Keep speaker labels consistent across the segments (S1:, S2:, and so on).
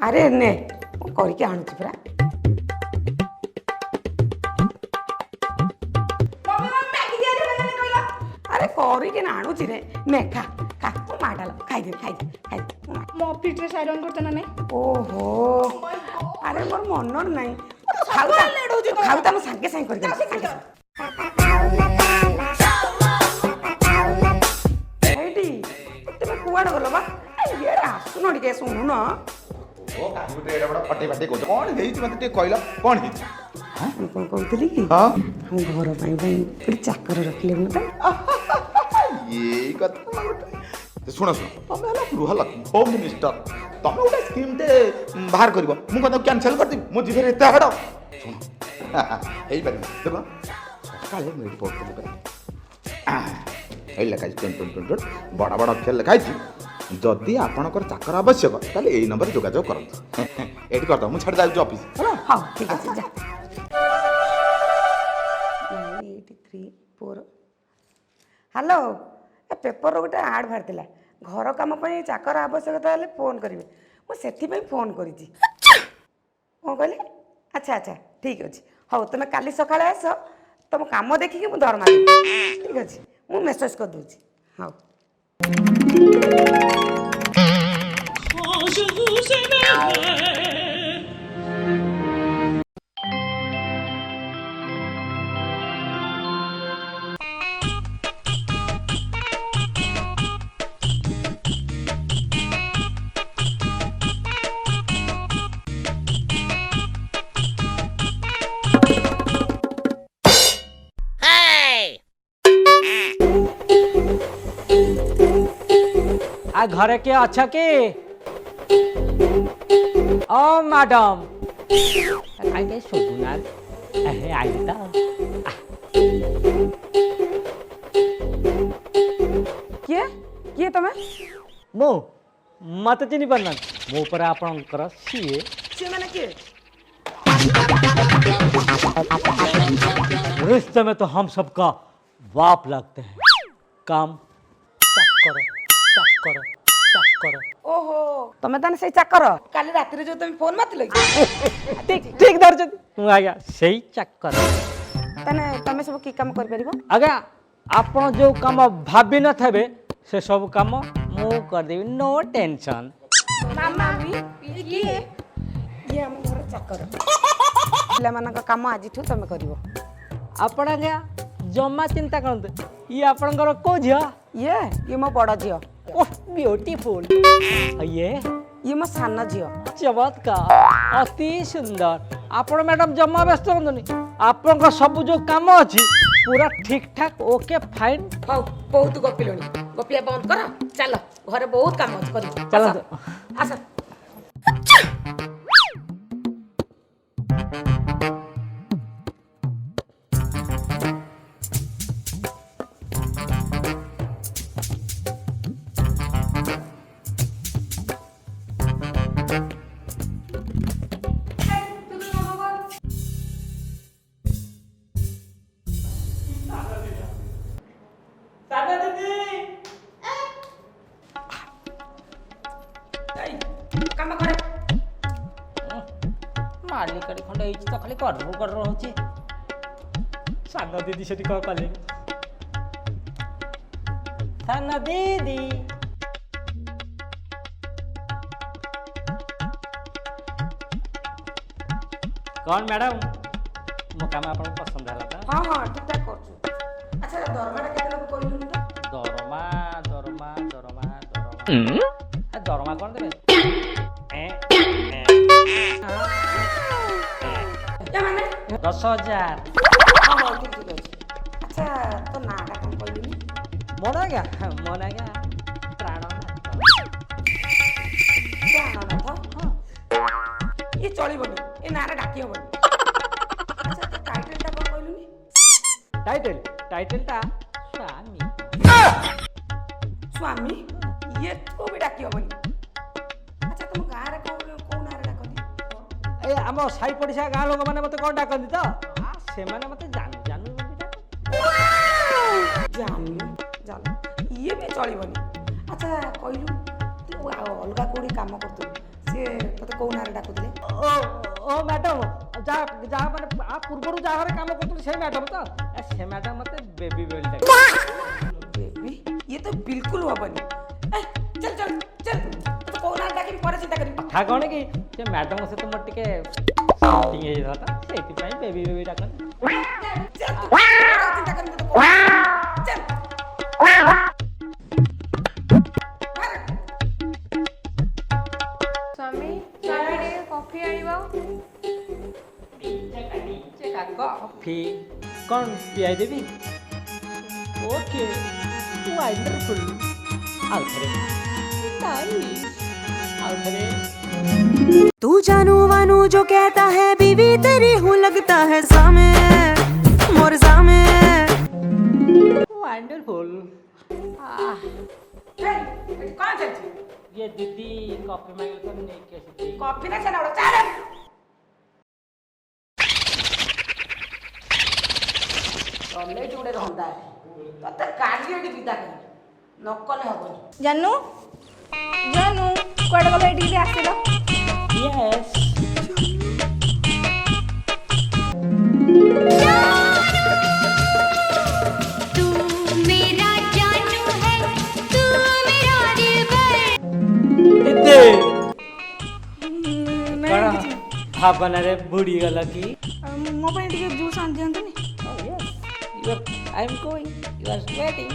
S1: अरे ने करके आणुची परा अरे करके आणुची रे ने खा खा तू माडाला खाई दे
S2: मो फिटनेस आयरन करते ना
S1: ओहो अरे मोर मनर नाही खाऊता मग सांगे सांग करके एडी तुम कुआड गलो बा ये आसुन टिके सुनु न
S3: ओ काहे गुटे एडा बडा फटे फटे कोछ कोन हेइछि मते टिके कहला कोन हेइछि
S1: हां कोन कहतली कि
S3: हां
S1: हम घर पाई भाई एक चाकर रखले मते
S3: ये कथा सुन सुन तमे हला गृह लक्ष्मी होम मिनिस्टर तमे उटा स्कीम ते बाहर करबो मु कतो कैंसिल कर दी मो जीवे एते हड सुन एई पारि देखो काले मेड पड़तले पर एई लखाइ टन टन टन बड़ा बड़ा अक्षर लखाइ जदि आपणकर चाकर आवश्यक ताले एई नंबर जोगाजोग करंत एटी करता मु छाड़ जाउ ऑफिस
S1: हां ठीक আছে जा 983 हेलो ए पेपर गोटे आड भारतला घर काम चाकर आवश्यकता हेल्ले फोन करेंगे मुझे फोन करी कौन कहले अच्छा अच्छा ठीक अच्छे हाँ तुम काली सका आस तुम कम देखिकी मुझे दरमा ठीक अच्छे मुझे मेसेज कर दूँ हाँ
S4: आ घरे के अच्छा के ओ मैडम आगे सुना अहे आई ता
S1: किए तमे
S4: मो मत चिनी पारना मो पर आपणकर सीए
S1: से माने किए
S4: रिश्ते में तो हम सबका बाप लगते हैं काम करो
S1: ओहो तमे ताने सही चक्कर काली रात रे जो तुम फोन मारतिलो
S4: ठीक ठीक दर्ज तू आ गया सही चक्कर
S1: ताने तमे सब की काम कर परिबो
S4: आगे आपण जो काम भाबी न थबे से सब काम मु कर देबी नो टेंशन
S1: मामा ये हम घर चक्कर पिला मानक काम आज ठू तमे करिवो
S4: आपण आगे जम्मा चिंता करंते ये आपणकर को झिया
S1: ये मो बड़ झियो
S4: ओह ब्यूटीफुल ये
S1: मो सान झियो
S4: चमत्कार अति सुंदर आपण मैडम जम्मा व्यस्त होनी आपण सब जो काम अच्छी पूरा ठीक ठाक ओके फाइन
S1: हाउ बहुत गपिलोनी गपिया बंद कर चल घरे बहुत काम अछि करी
S4: चल
S1: आस
S4: मालिक खंडे तो खाली कर रोचे साना दीदी से कह कले साना दीदी कौन मैडम मो काम आपन पसंद हला था
S1: हां हां ठीक ठाक करछु अच्छा दरमाटा केते लोग कहलु तो
S4: दरमा दरमा कौन देबे
S1: या माने
S4: 10,000
S1: हां ठीक ठीक अछि अच्छा तो नाटा कोन कहलु
S4: मोना गया प्राणनाथ
S1: हां ये चलिबनी ए नारा डाकी होबनी अच्छा तो टाइटल ता कोन कहलु
S4: टाइटल ता स्वामी
S1: स्वामी ये तो भी डाकी होबनी अच्छा तुम गाँ रे कोन नारा डाकनी
S4: ए हम साई पड़िसा गाँ लोक माने मते कोन डाकंदी तो से माने मते जानू ये भी चलिबनी अच्छा कहलु तू अलगा कोडी काम करतु से
S1: ସିଏ ତତେ କୋଉ ନାଁରେ ଡାକୁଥିଲେ?
S4: ଓ ମ୍ୟାଡ଼ାମ ଯାହା ମାନେ ପୂର୍ବରୁ ଯାହା ଘରେ କାମ କରୁଥିଲି ସେଇ ମ୍ୟାଡ଼ାମ ତ ସେ ମ୍ୟାଡ଼ାମ ମତେ ବେବି ବୋଲି ଡାକେ।
S1: ବେବି ଇଏ ତ ବିଲକୁଲ ହବନି। ଚାଲ ଚାଲ ଚାଲ ତତେ କୋଉ ନାଁରେ ଡାକିବି ପରେ ଚିନ୍ତା କରିବି।
S4: କଥା କ'ଣ କି ସେ ମ୍ୟାଡ଼ାମଙ୍କ ସହିତ ମୋର ଟିକେ ସେଟିଂ ହେଇଯାଇଥିଲା ତ ସେଇଥିପାଇଁ ବେବି ବେବି ଡାକନ୍ତି।
S1: ଚାଲ ତୁ ଚିନ୍ତା କରିବି ତତେ କୋଉ ଚାଲ
S2: ସ୍ୱାମୀ ଚାଲ ଟିକେ କଫି ଆଣିବ।
S4: କଫି କ'ଣ ପିଆଇ ଦେବି? ଓକେ ୱାଣ୍ଡରଫୁଲ। ଆଉ ଥରେ ଆଉ ଥରେ।
S5: तू जानू वानू जो कहता है बीवी तेरी हूँ लगता है सामे मोर सामे।
S4: ୱାଣ୍ଡରଫୁଲ।
S1: କଣ ଚାଲିଛି?
S4: ये दीदी कॉफी मांगे तो नहीं कैसी थी?
S1: କଫି ନା ଛେନା ଗୁଡ ଚାଲେ। ତମେ ଏଠି ଗୋଟେ ରନ୍ଧା ତତେ କାଲି ଏଠି ବିଦା କରିବି ନକଲେ ହବନି।
S2: ଜାନୁ ଜାନୁ କୁଆଡ଼େ ଗଲ ଏଠିକି ଟିକେ ଆସିଲ?
S4: Yes.
S5: तू मेरा जानू है तू मेरा दिलबर।
S4: दीदी कଣ ଭାବନାରେ ବୁଡ଼ି ଗଲ କି?
S2: ମୋ ପାଇଁ ଟିକେ ଜୁସ୍ ଆଣି ଦିଅନ୍ତୁନି?
S4: Oh yes. I am going. You are waiting.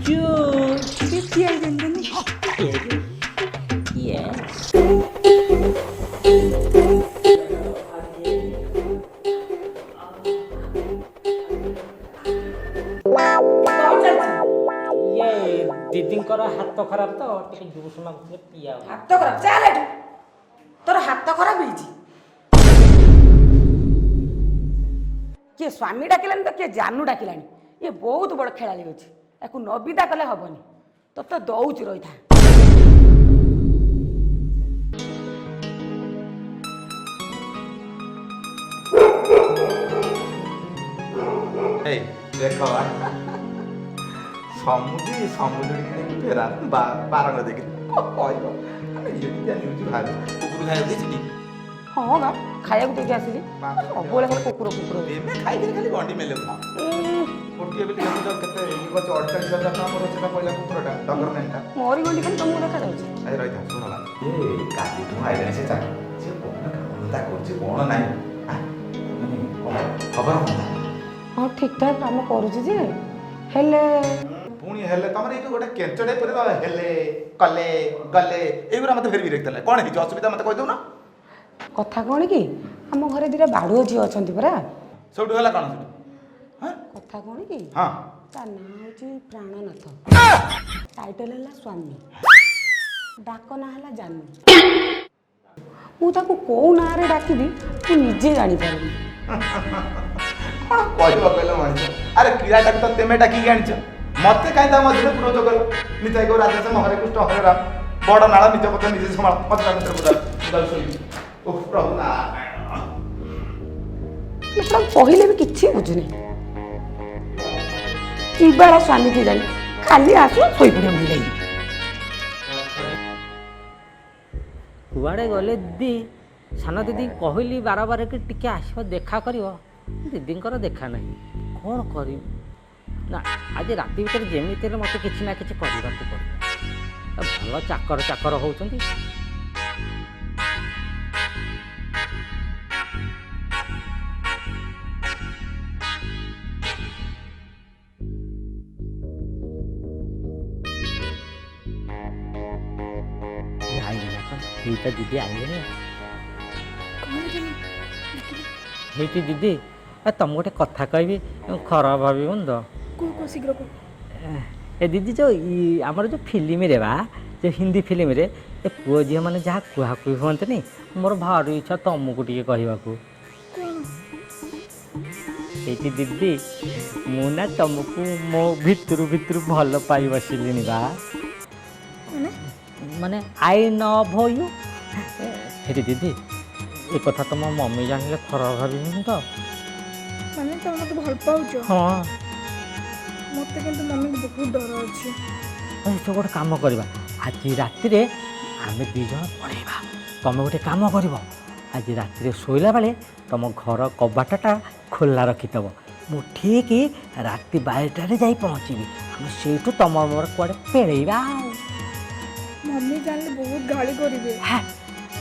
S4: Juice.
S2: ଟିକେ ଆଣି ଦିଅନ୍ତୁନି?
S4: Yes. ये दीदीଙ୍କର ହାତ ଖରାପ ତ ଟିକେ ଜୁସ୍ ମାଗୁଥିଲେ ପିଆ।
S1: ହାତ ଖରାପ ଚାଲ ଏଠି ତୋର ହାତ ଖରାପ ହେଇଛି। କିଏ ସ୍ୱାମୀ ଡାକିଲାନି ତ କିଏ ଜାନୁ ଡାକିଲାନି। ଇଏ ବହୁତ ବଡ଼ ଖେଳାଳି ଅଛି ୟାକୁ ନ ବିଦା କଲେ ହବନି। ତତେ ଦଉଛି ରହିଥା।
S3: ଏଇ ଦେଖ ସମୁଦ୍ରୀ ଫେରା ବାରଙ୍ଗ ଦେଖି କହିବ ଆମେ ଏମିତିଆ ନ୍ୟୁଜ୍ ବାହାରି କୁକୁର ଖାଇବାକୁ ଦେଇଛି।
S1: ହଁ ବା ଖାଇବାକୁ ଦେଇକି ଆସିଲି ସବୁବେଳେ ଖାଲି କୁକୁର
S3: ଏବେ ଖାଇକିରି ଖାଲି ଗଣ୍ଡି ମେଲେ ଗୋଟିଏ ବି ଦେଖୁଛ କେତେ କରୁଛି 48,000 ଟଙ୍କା ମୋର ସେଟା ପଇଲା କୁକୁରଟା ଡଗରମ୍ୟାନଟା
S1: ମୋରି ଗଣ୍ଡି ଖାଲି ତମକୁ ଦେଖାଯାଉଛି।
S3: ଆରେ ରହିଥା ଶୁଣଲା ଏ କାଲିଠୁ ଆଇଲାଣି ସେ ଚାକ ସେ କ'ଣ କାମଟା କରୁଛି କ'ଣ ନାହିଁ ଖବର କ'ଣ?
S1: ହଁ ଠିକ୍ ଠାକ୍ କାମ କରୁଛି ଯେ ହେଲେ
S3: ପୁଣି ହେଲେ ତମର ଏଇ ଯୋଉ ଗୋଟେ କେଞ୍ଚଟେ ପରେ ହେଲେ କଲେ ଗଲେ ଏଇଗୁରା ମତେ ଫେର ବିରକ୍ତ ହେଲା। କ'ଣ ହେଇଛି ଅସୁବିଧା ମତେ କହିଦେଉନ?
S1: କଥା କ'ଣ କି ଆମ ଘରେ ଦିଟା ବାଡ଼ୁଅ ଝିଅ ଅଛନ୍ତି ପରା।
S3: ସେଇଠୁ ହେଲା କ'ଣ ସେଠୁ?
S1: କଥା କ'ଣ କି
S3: ହଁ
S1: ତା ନାଁ ହେଉଛି ପ୍ରାଣନାଥ, ଟାଇଟଲ ହେଲା ସ୍ୱାମୀ, ଡାକ ନାଁ ହେଲା ଜାନୁ। ମୁଁ ତାକୁ କୋଉ ନାଁରେ ଡାକିବି ମୁଁ ନିଜେ ଜାଣିପାରୁନି।
S3: କ'ଣ କହିବ କହିଲ ମଣିଷ? ଆରେ କିରାଟାକୁ ତ ତେମେ ଡାକିକି ଆଣିଛ, ମତେ କାହିଁ ତା ମଝିରେ ପୁରୋଜ କଲ? ନିତାଇ ଗୌ ରାଧେଶ ହରେ କୃଷ୍ଣ ହରେ ରାମ, ବଡ଼ ନାଳ ନିଜ ପଥ ନିଜେ ସମ୍ଭାଳ, ମତେ ତା ଭିତରେ ବୁଝାଉ ଶୋଇବି। ଓ ପ୍ରଭୁ ନାରାୟଣ।
S1: କହିଲେ ବି କିଛି ବୁଝୁନି। କି ବେଳ ସ୍ୱାମୀ କି ଜାଣି ଖାଲି ଆସୁ ଶୋଇପଡ଼ିବ ମୁଣ୍ଡେଇ।
S4: କୁଆଡ଼େ ଗଲେ ଦିଦି? ସାନ ଦିଦି କହିଲି ବାରବାର କି ଟିକେ ଆସିବ ଦେଖା କରିବ, ଦିଦିଙ୍କର ଦେଖା ନାହିଁ। କ'ଣ କରିବି ନା ଆଜି ରାତି ଭିତରେ ଯେମିତି ହେଲେ ମୋତେ କିଛି ନା କିଛି କରିବାକୁ ପଡ଼ିବ। ଭଲ ଚାକର ହେଉଛନ୍ତି। ହେଇଟା ଦିଦି ଆଇଲେନି। ହେଇଠି ଦିଦି ତମକୁ ଗୋଟେ କଥା କହିବି, ଖରାପ ଭାବିବନି ତ?
S2: ଶୀଘ୍ର
S4: ଏ ଦିଦି ଯେଉଁ ଆମର ଯେଉଁ ଫିଲ୍ମରେ ବା ଯେଉଁ ହିନ୍ଦୀ ଫିଲ୍ମରେ ଏ ପୁଅ ଝିଅମାନେ ଯାହା କୁହାକୁହି ହୁଅନ୍ତିନି, ମୋର ଭାରି ଇଚ୍ଛା ତମକୁ ଟିକେ କହିବାକୁ। ସେଇଠି ଦିଦି ମୁଁ ନା ତମକୁ ମୋ ଭିତରୁ ଭଲ ପାଇ ବସିଲିଣି ବା। ମାନେ ଆଇ ଲଭ୍ ୟୁ। ସେଇଠି ଦିଦି ଏ କଥା ତମ ମମି ଜାଣିଲେ ଖରାପ ଭାବିବନି ତ?
S2: ମାନେ ତମେ ମୋତେ ଭଲ ପାଉଛ?
S4: ହଁ।
S2: ମୋତେ କିନ୍ତୁ ମମିକୁ ବହୁତ ଡର ଅଛି।
S4: ସେ ଗୋଟେ କାମ କରିବା, ଆଜି ରାତିରେ ଆମେ 2 ଜଣ ପଳେଇବା। ତୁମେ ଗୋଟେ କାମ କରିବ, ଆଜି ରାତିରେ ଶୋଇଲା ବେଳେ ତୁମ ଘର କବାଟଟା ଖୋଲା ରଖିଦେବ। ମୁଁ ଠିକ୍ ରାତି 12ଟାରେ ଯାଇ ପହଞ୍ଚିବି। ଆମେ ସେଇଠୁ ତୁମ ମୋର କୁଆଡ଼େ ପଳେଇବା।
S2: ମମି ଜାଣିଲେ ବହୁତ ଗାଳି କରିବେ।
S4: ହ্যাঁ,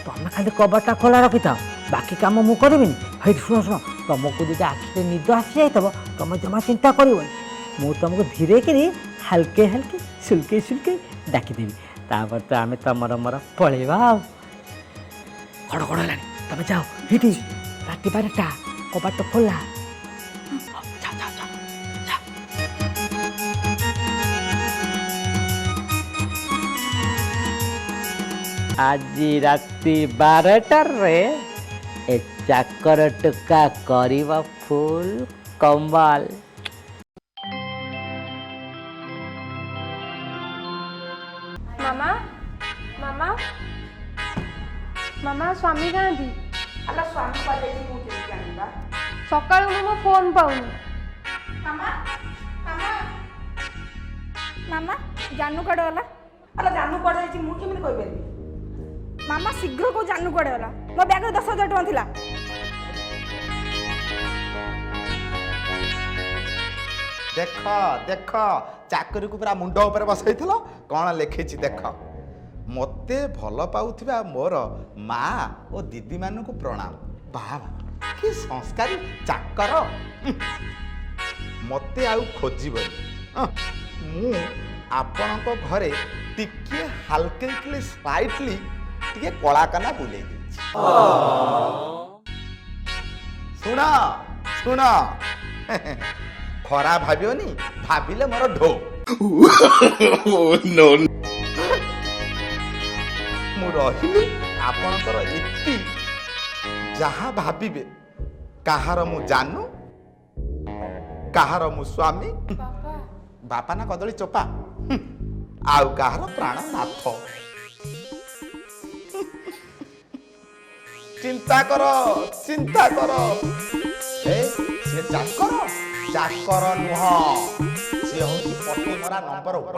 S4: ତୁମେ ଖାଲି କବାଟଟା ଖୋଲା ରଖିଥାଅ, ବାକି କାମ ମୁଁ କରିବିନି। ହେଇଟି ଶୁଣ ଶୁଣ, ତୁମକୁ ଯଦି ଆଖିରେ ନିଦ ଆସିଯାଇଥିବ ତୁମେ ଜମା ଚିନ୍ତା କରିବନି। ମୁଁ ତୁମକୁ ଧୀରେ କରି ହାଲକେ ହାଲକେ ସୁଲକେଇ ସୁଲକେଇ ଡାକିଦେବି। ତାପରେ ତ ଆମେ ତମର ମୋର ପଳେଇବା। ଆଉ କଡ଼ କଡ଼ ହେଲାଣି, ତମେ ଯାଅ। ହେଇଟି ରାତି 12ଟା, କବାଟ ଖୋଲା। ଯାଅ ଯାଅ ଯାଅ ଯାଅ। ଆଜି ରାତି 12ଟାରେ ଏ ଚାକର ଟୋକା କରିବା ଫୁଲ କମାଲ।
S2: ମାମା ମାମା ମାମା ସ୍ୱାମୀ କାହାନ୍ତି?
S1: ଆଲୋ ସ୍ୱାମୀ କୁଆଡ଼େ ଯାଇଛି ମୁଁ କେମିତି ଜାଣିବା?
S2: ସକାଳୁ ମୁଁ ମୋ ଫୋନ୍ ପାଉନି।
S1: ମାମା ମାମା
S2: ମାମା ଜାନୁ କୁଆଡ଼େ ଗଲା?
S1: ଆଲୋ ଜାନୁ କୁଆଡ଼େ ଯାଇଛି ମୁଁ କେମିତି କହିପାରିବି?
S2: ମାମା ଶୀଘ୍ର କୋଉ ଜାନୁ କୁଆଡ଼େ ଗଲା? ମୋ ବ୍ୟାଗରେ 10,000 ଟଙ୍କା ଥିଲା।
S3: ଦେଖ ଦେଖ, ଚାକରିକୁ ପୁରା ମୁଣ୍ଡ ଉପରେ ବସେଇଥିଲ। କ'ଣ ଲେଖିଛି ଦେଖ। ମୋତେ ଭଲ ପାଉଥିବା ମୋର ମା ଓ ଦିଦିମାନଙ୍କୁ ପ୍ରଣାମ। ବାହା କି ସଂସ୍କାରୀ ଚାକର। ମୋତେ ଆଉ ଖୋଜିବନି। ମୁଁ ଆପଣଙ୍କ ଘରେ ଟିକେ ହାଲକେଇଲି ସ୍ଲାଇଟଲି ଟିକେ କଳାକାନା ବୁଲେଇ ଦେଇଛି। ଶୁଣ ଶୁଣ, ଖରାପ ଭାବିବନି, ଭାବିଲେ ମୋର ଢୋ। ମୁଁ ରହିଲି ଆପଣଙ୍କର ଇତି, ଯାହା ଭାବିବେ। କାହାର ମୁଁ ଜାନୁ, କାହାର ମୁଁ ସ୍ୱାମୀ, ବାପା ନା କଦଳୀ ଚୋପା, ଆଉ କାହାର ପ୍ରାଣନାଥ। ଚିନ୍ତା କର ଚିନ୍ତା କର। ସେ ଚାକର ଚାକର ନୁହଁ, ସେ ହଉଛି ପଟି ମରା ନମ୍ବର 1।